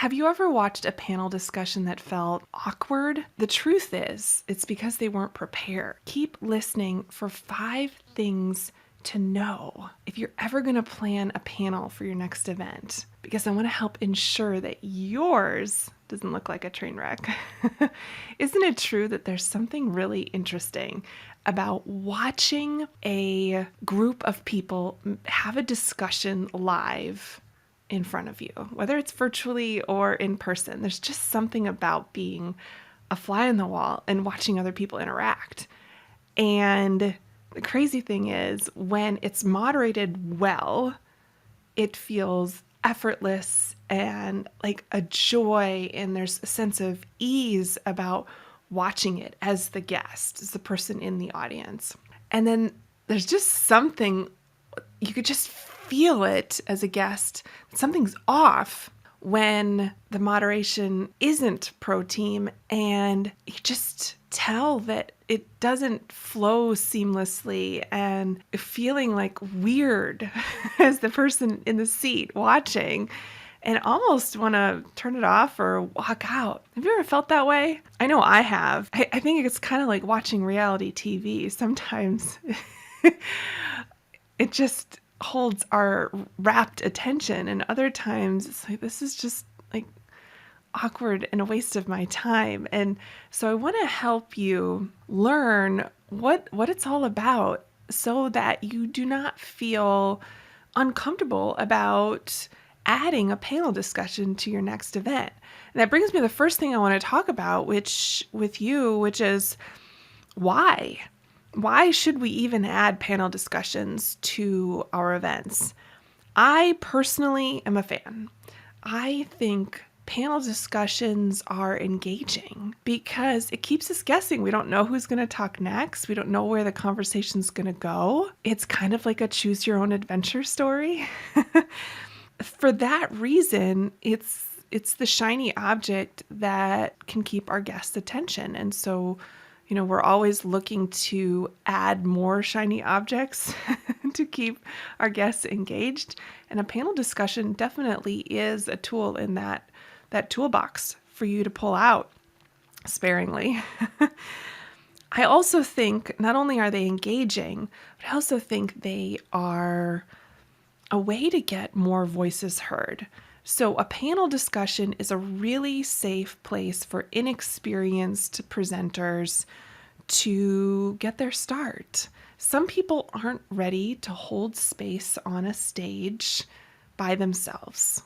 Have you ever watched a panel discussion that felt awkward? The truth is, it's because they weren't prepared. Keep listening for 5 things to know if you're ever going to plan a panel for your next event, because I want to help ensure that yours doesn't look like a train wreck. Isn't it true that there's something really interesting about watching a group of people have a discussion live in front of you, whether it's virtually or in person? There's just something about being a fly on the wall and watching other people interact. And the crazy thing is, when it's moderated well, it feels effortless and like a joy, and there's a sense of ease about watching it as the guest, as the person in the audience. And then there's just something, you could just feel it as a guest, something's off when the moderation isn't pro team, and you just tell that it doesn't flow seamlessly, and feeling like weird as the person in the seat watching, and almost want to turn it off or walk out. Have you ever felt that way? I know I have. I think it's kind of like watching reality TV. Sometimes it just holds our rapt attention, and other times it's like, this is just like awkward and a waste of my time. And so I want to help you learn what it's all about, so that you do not feel uncomfortable about adding a panel discussion to your next event. And that brings me to the first thing I want to talk about, which is why. Why should we even add panel discussions to our events? I personally am a fan. I think panel discussions are engaging because it keeps us guessing. We don't know who's going to talk next. We don't know where the conversation's going to go. It's kind of like a choose your own adventure story. For that reason, it's the shiny object that can keep our guests' attention. And so, we're always looking to add more shiny objects to keep our guests engaged. And a panel discussion definitely is a tool in that toolbox for you to pull out sparingly. I also think not only are they engaging, but I also think they are a way to get more voices heard. So a panel discussion is a really safe place for inexperienced presenters to get their start. Some people aren't ready to hold space on a stage by themselves.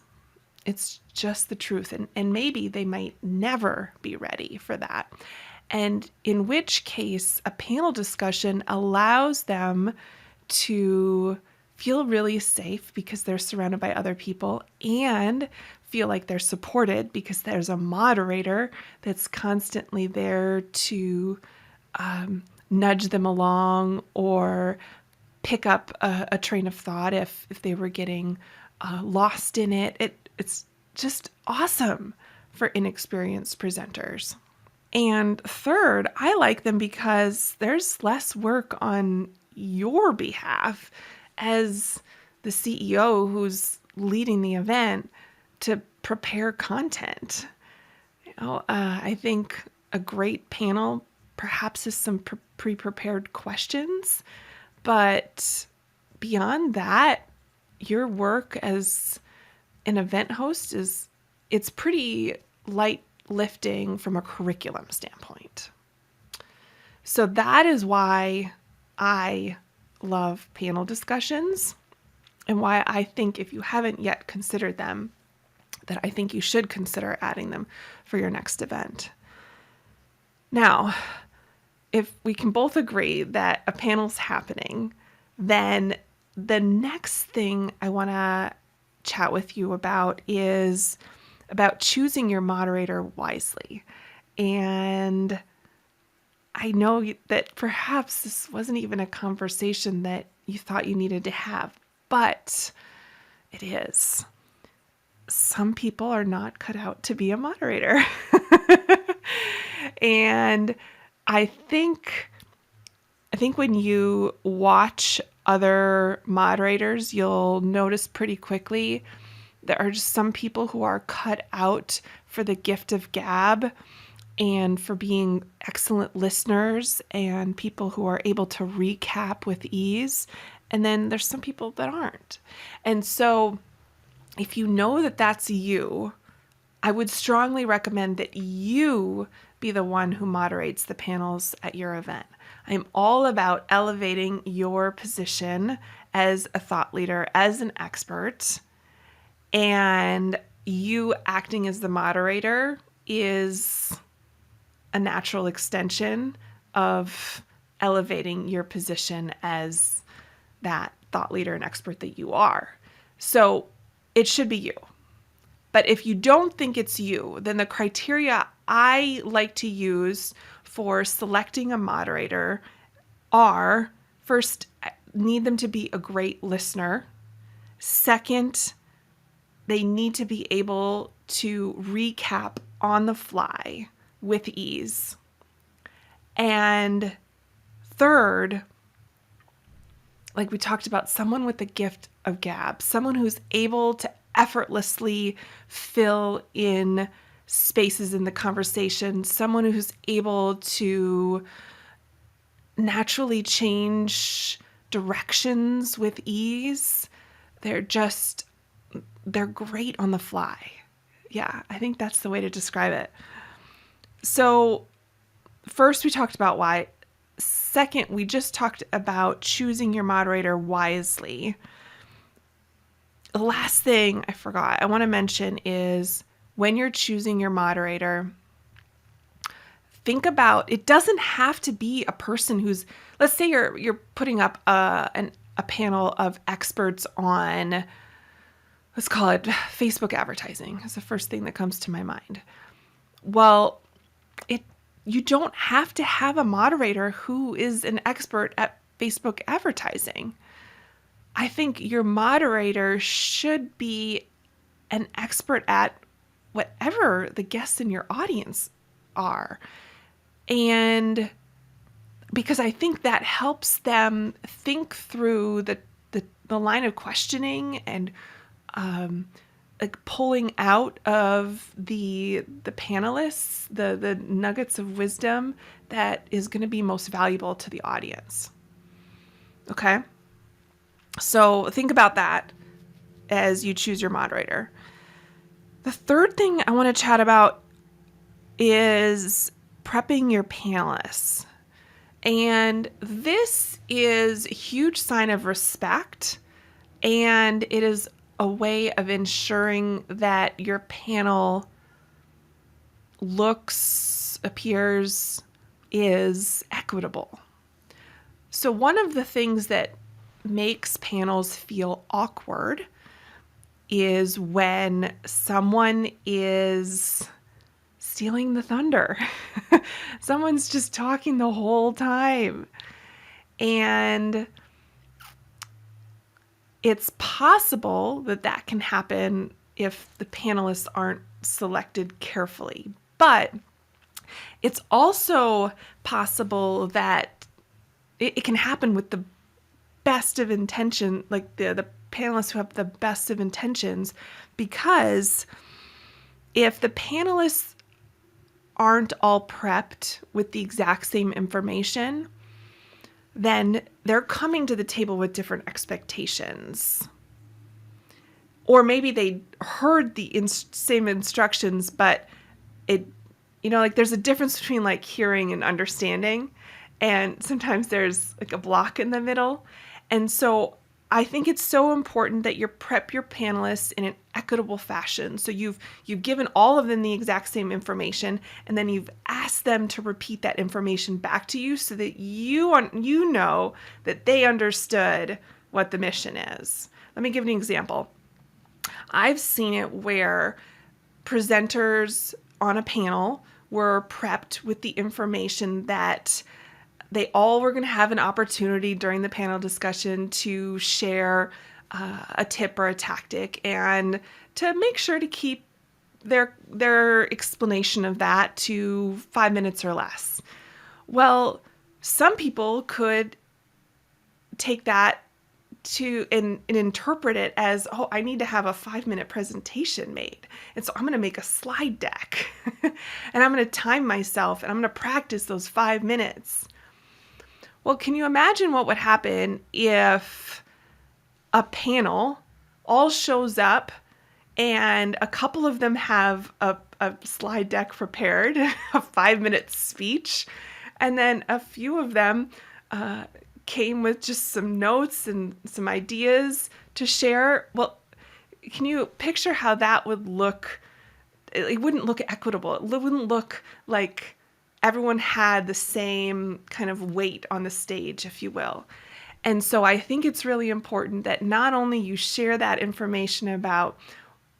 It's just the truth. And maybe they might never be ready for that. And in which case, a panel discussion allows them to feel really safe because they're surrounded by other people, and feel like they're supported because there's a moderator that's constantly there to nudge them along or pick up a train of thought if they were getting lost in it. It's just awesome for inexperienced presenters. And third, I like them because there's less work on your behalf as the CEO who's leading the event to prepare content. I think a great panel perhaps is some pre-prepared questions, but beyond that, your work as an event host it's pretty light lifting from a curriculum standpoint. So that is why I love panel discussions, and why I think if you haven't yet considered them, that I think you should consider adding them for your next event. Now, if we can both agree that a panel's happening, then the next thing I want to chat with you about is about choosing your moderator wisely. And I know that perhaps this wasn't even a conversation that you thought you needed to have, but it is. Some people are not cut out to be a moderator. And I think when you watch other moderators, you'll notice pretty quickly There are just some people who are cut out for the gift of gab and for being excellent listeners and people who are able to recap with ease. And then there's some people that aren't. And so if you know that that's you, I would strongly recommend that you be the one who moderates the panels at your event. I'm all about elevating your position as a thought leader, as an expert, and you acting as the moderator is a natural extension of elevating your position as that thought leader and expert that you are. So it should be you. But if you don't think it's you, then the criteria I like to use for selecting a moderator are, first, need them to be a great listener. Second, they need to be able to recap on the fly with ease. And third, like we talked about, someone with the gift of gab, someone who's able to effortlessly fill in spaces in the conversation, someone who's able to naturally change directions with ease. They're great on the fly. Yeah, I think that's the way to describe it. So first we talked about why. Second, we just talked about choosing your moderator wisely. The last thing I forgot I want to mention is when you're choosing your moderator, think about, it doesn't have to be a person who's, let's say you're putting up a panel of experts on, let's call it Facebook advertising. That's the first thing that comes to my mind. Well, you don't have to have a moderator who is an expert at Facebook advertising. I think your moderator should be an expert at whatever the guests in your audience are. And because I think that helps them think through the line of questioning and like pulling out of the panelists the nuggets of wisdom that is going to be most valuable to the audience. Okay? So think about that as you choose your moderator. The third thing I want to chat about is prepping your panelists. And this is a huge sign of respect, and it is a way of ensuring that your panel looks, appears, is equitable. So one of the things that makes panels feel awkward is when someone is stealing the thunder. Someone's just talking the whole time. And it's possible that can happen if the panelists aren't selected carefully. But it's also possible that it can happen with the best of intention, like the panelists who have the best of intentions, because if the panelists aren't all prepped with the exact same information, then they're coming to the table with different expectations. Or maybe they heard the same instructions, but there's a difference between like hearing and understanding. And sometimes there's like a block in the middle. And so I think it's so important that you prep your panelists in an equitable fashion. So you've given all of them the exact same information, and then you've asked them to repeat that information back to you so that you know that they understood what the mission is. Let me give you an example. I've seen it where presenters on a panel were prepped with the information that they all were going to have an opportunity during the panel discussion to share a tip or a tactic, and to make sure to keep their explanation of that to 5 minutes or less. Well, some people could take that and interpret it as, oh, I need to have a 5-minute presentation made. And so I'm going to make a slide deck and I'm going to time myself and I'm going to practice those 5 minutes. Well, can you imagine what would happen if a panel all shows up and a couple of them have a slide deck prepared, a 5-minute speech, and then a few of them came with just some notes and some ideas to share? Well, can you picture how that would look? It wouldn't look equitable. It wouldn't look like everyone had the same kind of weight on the stage, if you will. And so I think it's really important that not only you share that information about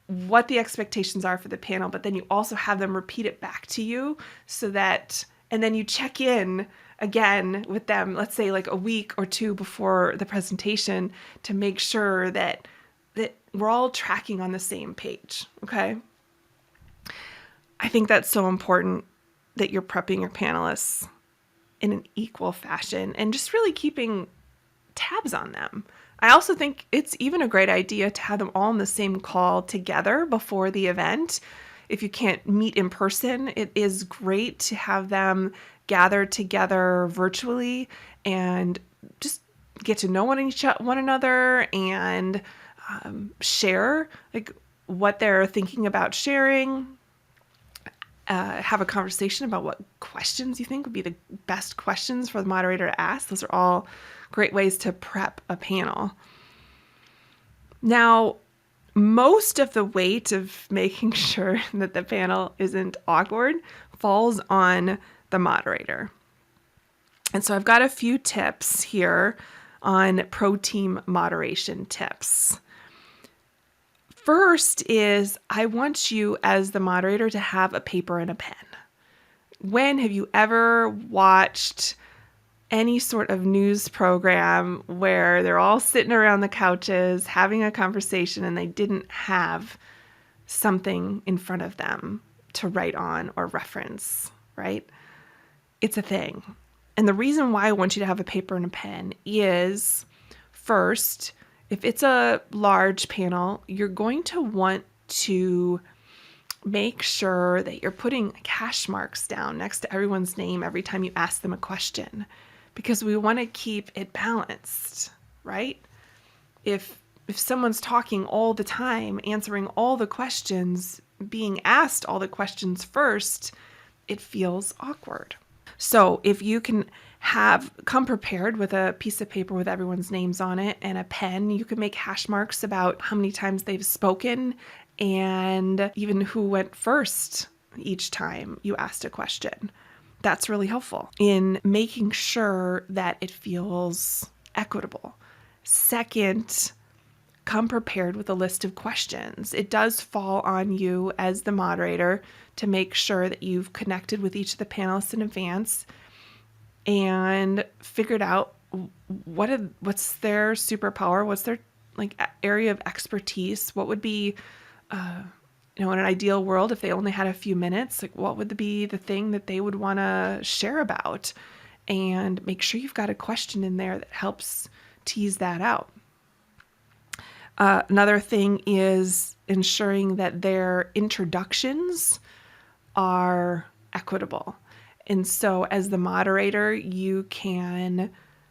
what the expectations are for the panel, but then you also have them repeat it back to you so that, and then you check in again with them, let's say like a week or two before the presentation, to make sure that we're all tracking on the same page. Okay. I think that's so important, that you're prepping your panelists in an equal fashion and just really keeping tabs on them. I also think it's even a great idea to have them all in the same call together before the event. If you can't meet in person, it is great to have them gather together virtually and just get to know one another and share like what they're thinking about sharing. Have a conversation about what questions you think would be the best questions for the moderator to ask. Those are all great ways to prep a panel. Now, most of the weight of making sure that the panel isn't awkward falls on the moderator. And so I've got a few tips here on pro team moderation tips. First is, I want you as the moderator to have a paper and a pen. When have you ever watched any sort of news program where they're all sitting around the couches having a conversation and they didn't have something in front of them to write on or reference, right? It's a thing. And the reason why I want you to have a paper and a pen is, first, if it's a large panel, you're going to want to make sure that you're putting hash marks down next to everyone's name every time you ask them a question, because we want to keep it balanced, right? If someone's talking all the time, answering all the questions, being asked all the questions first, it feels awkward. So if you can come prepared with a piece of paper with everyone's names on it and a pen, you can make hash marks about how many times they've spoken and even who went first each time you asked a question. That's really helpful in making sure that it feels equitable. Second, come prepared with a list of questions. It does fall on you as the moderator to make sure that you've connected with each of the panelists in advance and figured out what's their superpower, what's their like area of expertise, what would be, in an ideal world, if they only had a few minutes, like what would be the thing that they would want to share about, and make sure you've got a question in there that helps tease that out. Another thing is ensuring that their introductions are equitable. And so as the moderator, you can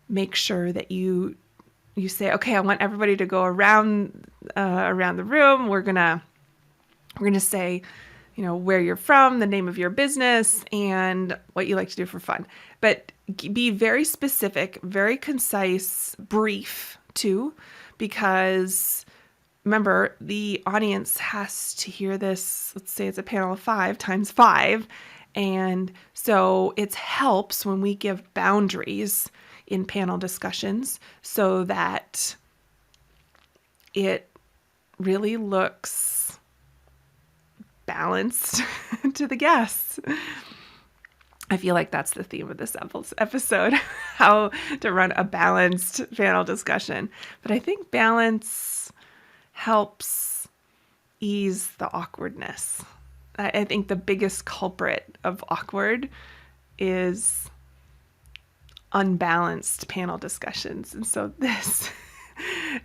make sure that you say, okay, I want everybody to go around the room. We're gonna say, where you're from, the name of your business, and what you like to do for fun. But be very specific, very concise, brief too, because remember, the audience has to hear this. Let's say it's a panel of 5 times 5. And so it helps when we give boundaries in panel discussions so that it really looks balanced to the guests. I feel like that's the theme of this episode, how to run a balanced panel discussion. But I think balance helps ease the awkwardness. I think the biggest culprit of awkward is unbalanced panel discussions. And so this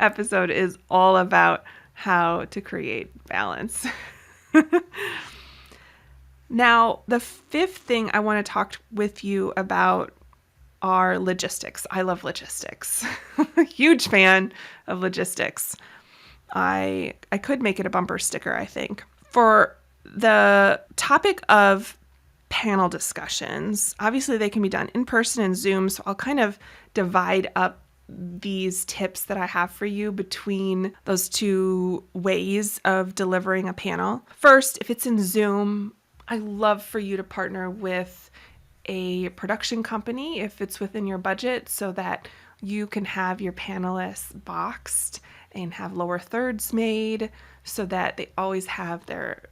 episode is all about how to create balance. Now, the fifth thing I want to talk with you about are logistics. I love logistics. Huge fan of logistics. I could make it a bumper sticker, I think. For the topic of panel discussions, obviously they can be done in person and Zoom, so I'll kind of divide up these tips that I have for you between those two ways of delivering a panel. First, if it's in Zoom, I love for you to partner with a production company if it's within your budget so that you can have your panelists boxed and have lower thirds made so that they always have their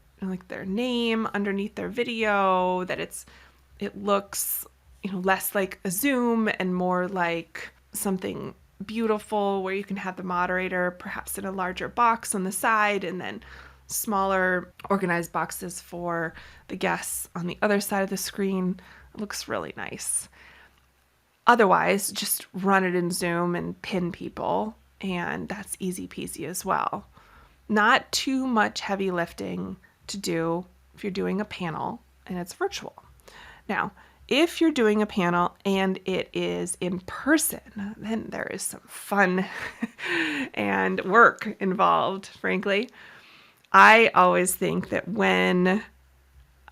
name underneath their video, that it looks less like a Zoom and more like something beautiful where you can have the moderator perhaps in a larger box on the side and then smaller organized boxes for the guests on the other side of the screen. It looks really nice. Otherwise, just run it in Zoom and pin people, and that's easy peasy as well. Not too much heavy lifting to do if you're doing a panel and it's virtual. Now, if you're doing a panel and it is in person, then there is some fun and work involved, frankly. I always think that when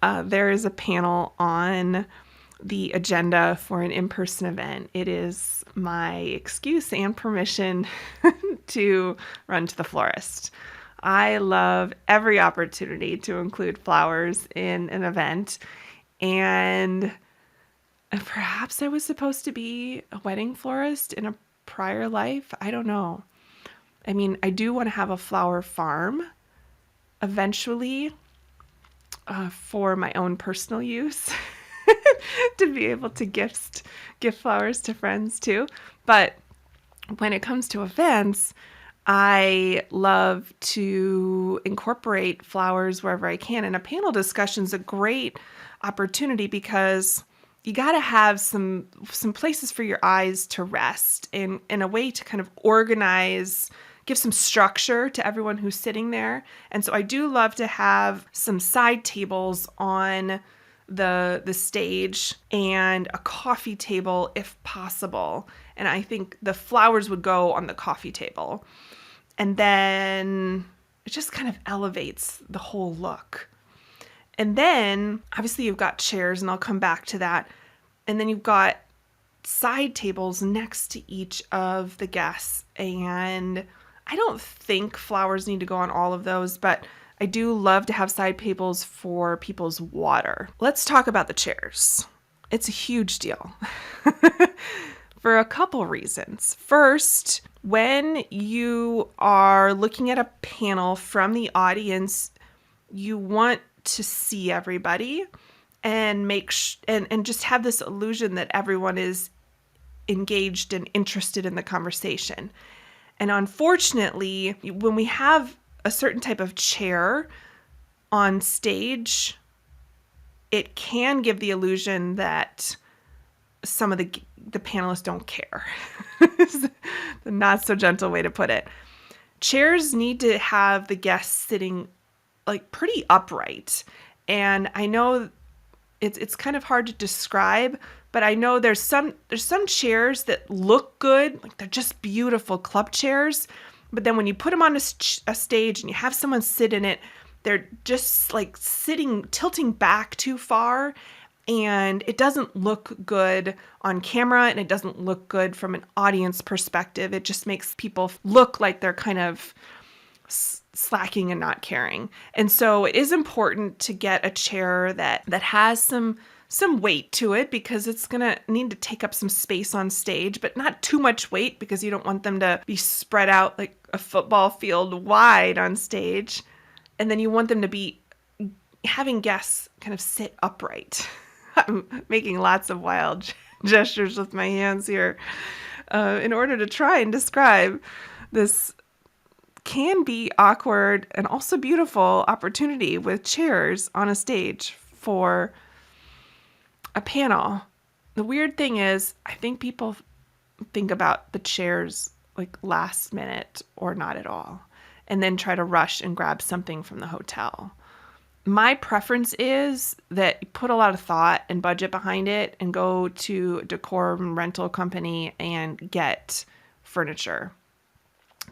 there is a panel on the agenda for an in-person event, it is my excuse and permission to run to the florist. I love every opportunity to include flowers in an event, and perhaps I was supposed to be a wedding florist in a prior life. I don't know. I mean, I do want to have a flower farm eventually for my own personal use to be able to gift flowers to friends too. But when it comes to events, I love to incorporate flowers wherever I can. And a panel discussion is a great opportunity because you got to have some places for your eyes to rest and a way to kind of organize, give some structure to everyone who's sitting there. And so I do love to have some side tables on the stage and a coffee table if possible. And I think the flowers would go on the coffee table. And then it just kind of elevates the whole look. And then obviously you've got chairs, and I'll come back to that. And then you've got side tables next to each of the guests. And I don't think flowers need to go on all of those, but I do love to have side tables for people's water. Let's talk about the chairs. It's a huge deal for a couple reasons. First, when you are looking at a panel from the audience, you want to see everybody and and just have this illusion that everyone is engaged and interested in the conversation. And unfortunately, when we have a certain type of chair on stage, it can give the illusion that some of the panelists don't care. The not so gentle way to put it. Chairs need to have the guests sitting like pretty upright. And I know it's kind of hard to describe, but I know there's some chairs that look good, like they're just beautiful club chairs. But then when you put them on a stage and you have someone sit in it, they're just like tilting back too far, and it doesn't look good on camera, and it doesn't look good from an audience perspective. It just makes people look like they're kind of slacking and not caring. And so it is important to get a chair that has some weight to it, because it's going to need to take up some space on stage, but not too much weight because you don't want them to be spread out like a football field wide on stage. And then you want them to be having guests kind of sit upright. I'm making lots of wild gestures with my hands here in order to try and describe this can be awkward and also beautiful opportunity with chairs on a stage for a panel. The weird thing is, I think people think about the chairs like last minute or not at all, and then try to rush and grab something from the hotel. My preference is that you put a lot of thought and budget behind it and go to a decor rental company and get furniture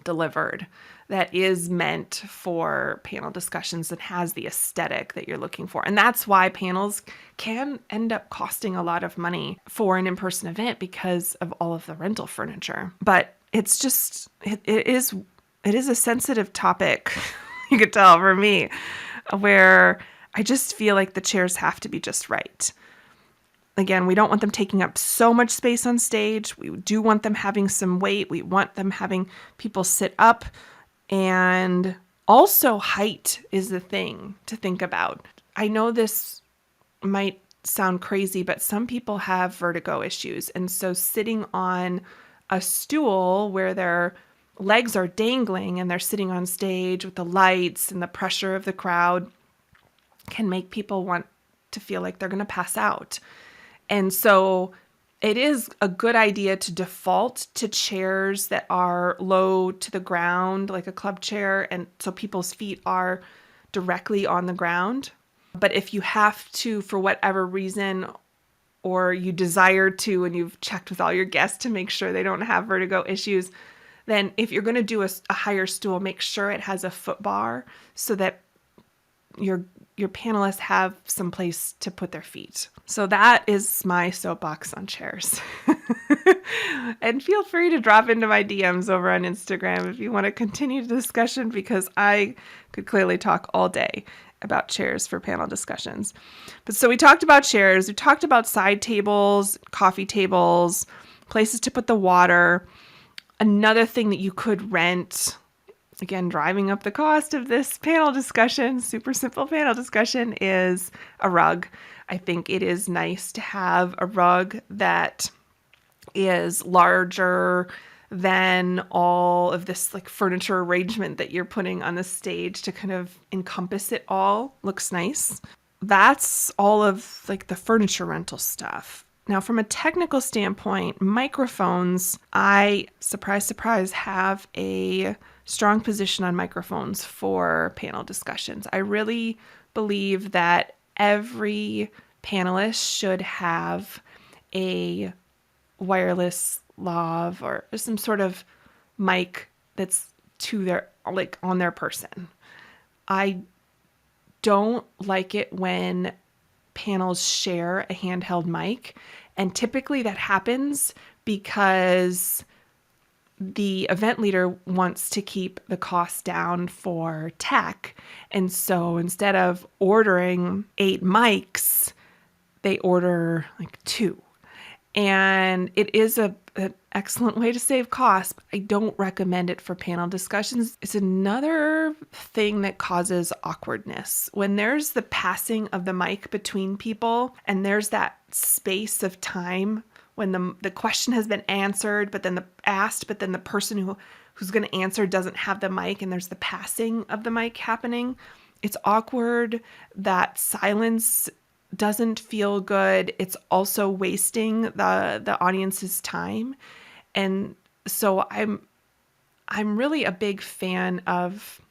delivered that is meant for panel discussions and has the aesthetic that you're looking for. And that's why panels can end up costing a lot of money for an in-person event because of all of the rental furniture. But it's just, it is a sensitive topic, you could tell for me, where I just feel like the chairs have to be just right. Again, we don't want them taking up so much space on stage. We do want them having some weight. We want them having people sit up. And also height is the thing to think about. I know this might sound crazy, but some people have vertigo issues. And so sitting on a stool where their legs are dangling and they're sitting on stage with the lights and the pressure of the crowd can make people want to feel like they're going to pass out. And so it is a good idea to default to chairs that are low to the ground, like a club chair, and so people's feet are directly on the ground. But if you have to, for whatever reason, or you desire to, and you've checked with all your guests to make sure they don't have vertigo issues, then if you're going to do a higher stool, make sure it has a foot bar so that your panelists have some place to put their feet. So that is my soapbox on chairs. And feel free to drop into my DMs over on Instagram if you want to continue the discussion, because I could clearly talk all day about chairs for panel discussions. But so we talked about chairs, we talked about side tables, coffee tables, places to put the water. Another thing that you could rent, again, driving up the cost of this panel discussion, super simple panel discussion, is a rug. I think it is nice to have a rug that is larger than all of this like furniture arrangement that you're putting on the stage to kind of encompass it all. Looks nice. That's all of like the furniture rental stuff. Now, from a technical standpoint, microphones, I, surprise, surprise, have a strong position on microphones for panel discussions. I really believe that every panelist should have a wireless lav or some sort of mic that's to their, like, on their person. I don't like it when panels share a handheld mic, and typically that happens because the event leader wants to keep the cost down for tech. And so instead of ordering 8 mics, they order like 2. And it is an excellent way to save costs. I don't recommend it for panel discussions. It's another thing that causes awkwardness. When there's the passing of the mic between people and there's that space of time when the question has been answered, but then the person who's going to answer doesn't have the mic, and there's the passing of the mic happening. It's awkward. That silence doesn't feel good. It's also wasting the audience's time. And so I'm really a big fan of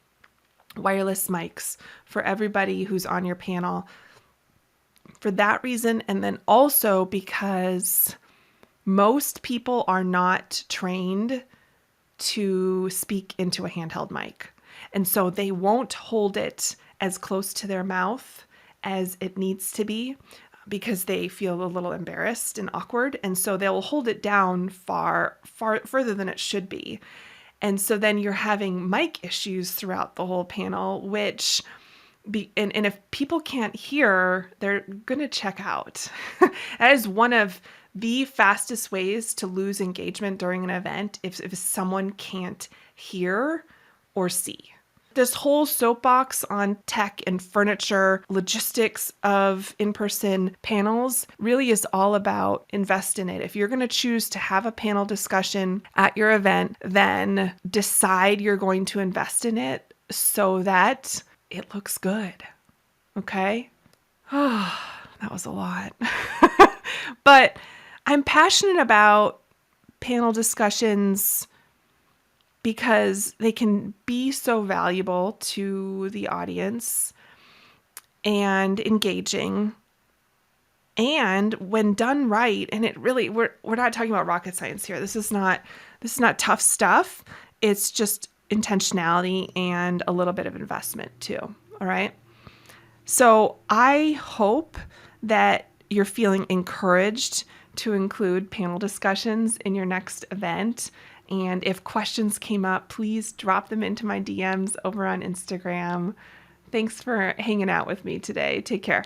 wireless mics for everybody who's on your panel for that reason. And then also because most people are not trained to speak into a handheld mic. And so they won't hold it as close to their mouth as it needs to be because they feel a little embarrassed and awkward. And so they'll hold it down far further than it should be. And so then you're having mic issues throughout the whole panel, which and if people can't hear, they're going to check out. That is one of the fastest ways to lose engagement during an event if someone can't hear or see. This whole soapbox on tech and furniture, logistics of in-person panels really is all about invest in it. If you're going to choose to have a panel discussion at your event, then decide you're going to invest in it so that it looks good. Okay? Oh, that was a lot. But I'm passionate about panel discussions because they can be so valuable to the audience and engaging. And when done right, and it really, we're not talking about rocket science here. This is not tough stuff. It's just intentionality and a little bit of investment too. All right. So I hope that you're feeling encouraged to include panel discussions in your next event. And if questions came up, please drop them into my DMs over on Instagram. Thanks for hanging out with me today. Take care.